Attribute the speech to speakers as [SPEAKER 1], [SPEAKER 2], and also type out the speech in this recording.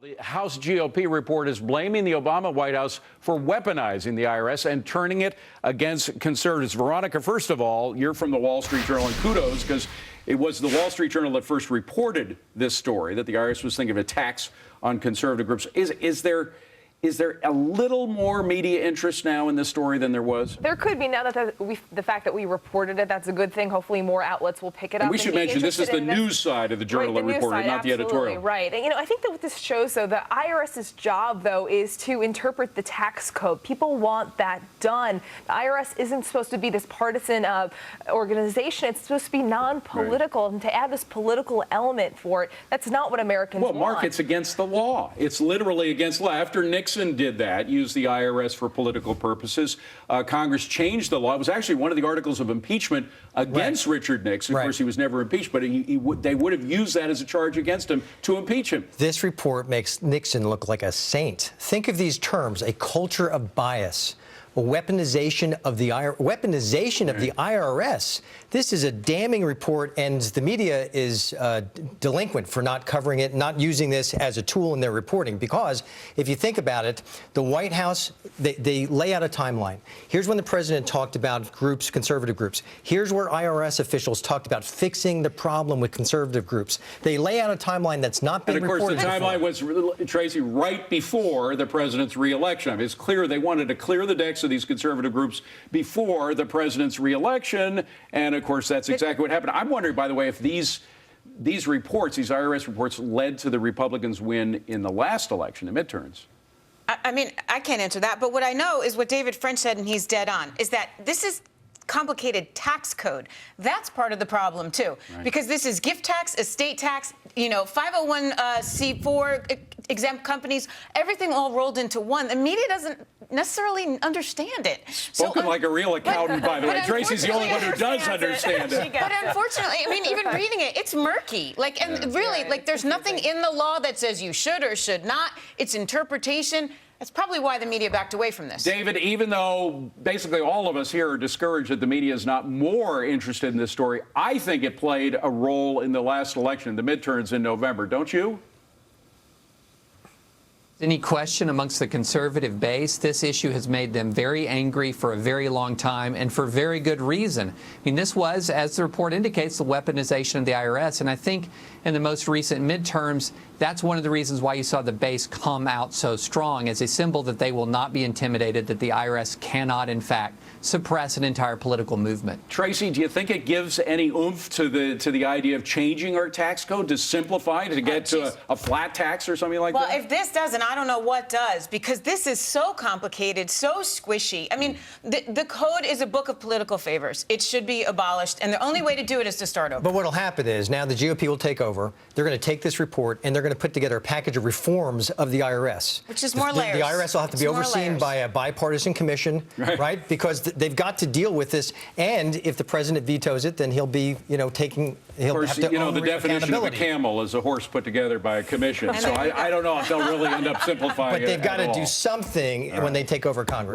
[SPEAKER 1] The House GOP report is blaming the Obama White House for weaponizing the IRS and turning it against conservatives. Veronica, first of all, you're from the Wall Street Journal, and kudos, because it was the Wall Street Journal that first reported this story, that the IRS was thinking of a tax on conservative groups. Is there a little more media interest now in this story than there was?
[SPEAKER 2] There could be. Now that the fact that we reported it, that's a good thing. Hopefully more outlets will pick it up.
[SPEAKER 1] And we should mention this is the news side of the Journal that reported, not the editorial.
[SPEAKER 2] Right. And, I think that what this shows, though, the IRS's job, though, is to interpret the tax code. People want that done. The IRS isn't supposed to be this partisan organization. It's supposed to be non-political. Right. And to add this political element for it, that's not what Americans want.
[SPEAKER 1] Well, Mark, it's against the law. It's literally against law. After Nixon did that, used the IRS for political purposes, Congress changed the law. It was actually one of the articles of impeachment against Richard Nixon. Of course, he was never impeached, but they would have used that as a charge against him to impeach him.
[SPEAKER 3] This report makes Nixon look like a saint. Think of these terms: a culture of bias, a weaponization of the IRS. This is a damning report, and the media is delinquent for not covering it, not using this as a tool in their reporting. Because if you think about it, the White House, they lay out a timeline. Here's when the president talked about groups, conservative groups. Here's where IRS officials talked about fixing the problem with conservative groups. They lay out a timeline that's not been reported.
[SPEAKER 1] And of course, the timeline was, Tracy, right before the president's reelection. I mean, it's clear they wanted to clear the decks of these conservative groups before the president's reelection, and of course that's exactly what happened. I'm wondering, by the way, if these reports, these IRS reports, led to the Republicans' win in the last election, the midterms.
[SPEAKER 4] I mean, I can't answer that, but what I know is what David French said, and he's dead on, is that this is complicated tax code. That's part of the problem, too, because this is gift tax, estate tax, 501c4 exempt companies, everything all rolled into one. The media doesn't necessarily understand it.
[SPEAKER 1] Spoken like a real accountant, by the way. Tracy's the only one who does understand it.
[SPEAKER 4] But unfortunately, I mean, even reading it, it's murky. There's nothing in the law that says you should or should not. It's interpretation. That's probably why the media backed away from this.
[SPEAKER 1] David, even though basically all of us here are discouraged that the media is not more interested in this story, I think it played a role in the last election, the midterms in November. Don't you?
[SPEAKER 5] Any question amongst the conservative base, this issue has made them very angry for a very long time, and for very good reason. I mean, this was, as the report indicates, the weaponization of the IRS. And I think in the most recent midterms, that's one of the reasons why you saw the base come out so strong, as a symbol that they will not be intimidated, that the IRS cannot, in fact, suppress an entire political movement.
[SPEAKER 1] Tracy, do you think it gives any oomph to the idea of changing our tax code, to simplify, to get to a flat tax or something like that?
[SPEAKER 4] Well, if this doesn't, I don't know what does, because this is so complicated, so squishy. I mean, the code is a book of political favors. It should be abolished, and the only way to do it is to start over.
[SPEAKER 3] But what will happen is now the GOP will take over. They're going to take this report, and they're going to put together a package of reforms of the IRS.
[SPEAKER 4] Which is more layers.
[SPEAKER 3] The IRS will have to be overseen by a bipartisan commission, right? Because they've got to deal with this, and if the president vetoes it, then he'll be, taking. He'll have to
[SPEAKER 1] the definition of a camel is a horse put together by a commission. So I don't know if they'll really end up simplifying it.
[SPEAKER 3] But they've got to do something when they take over Congress.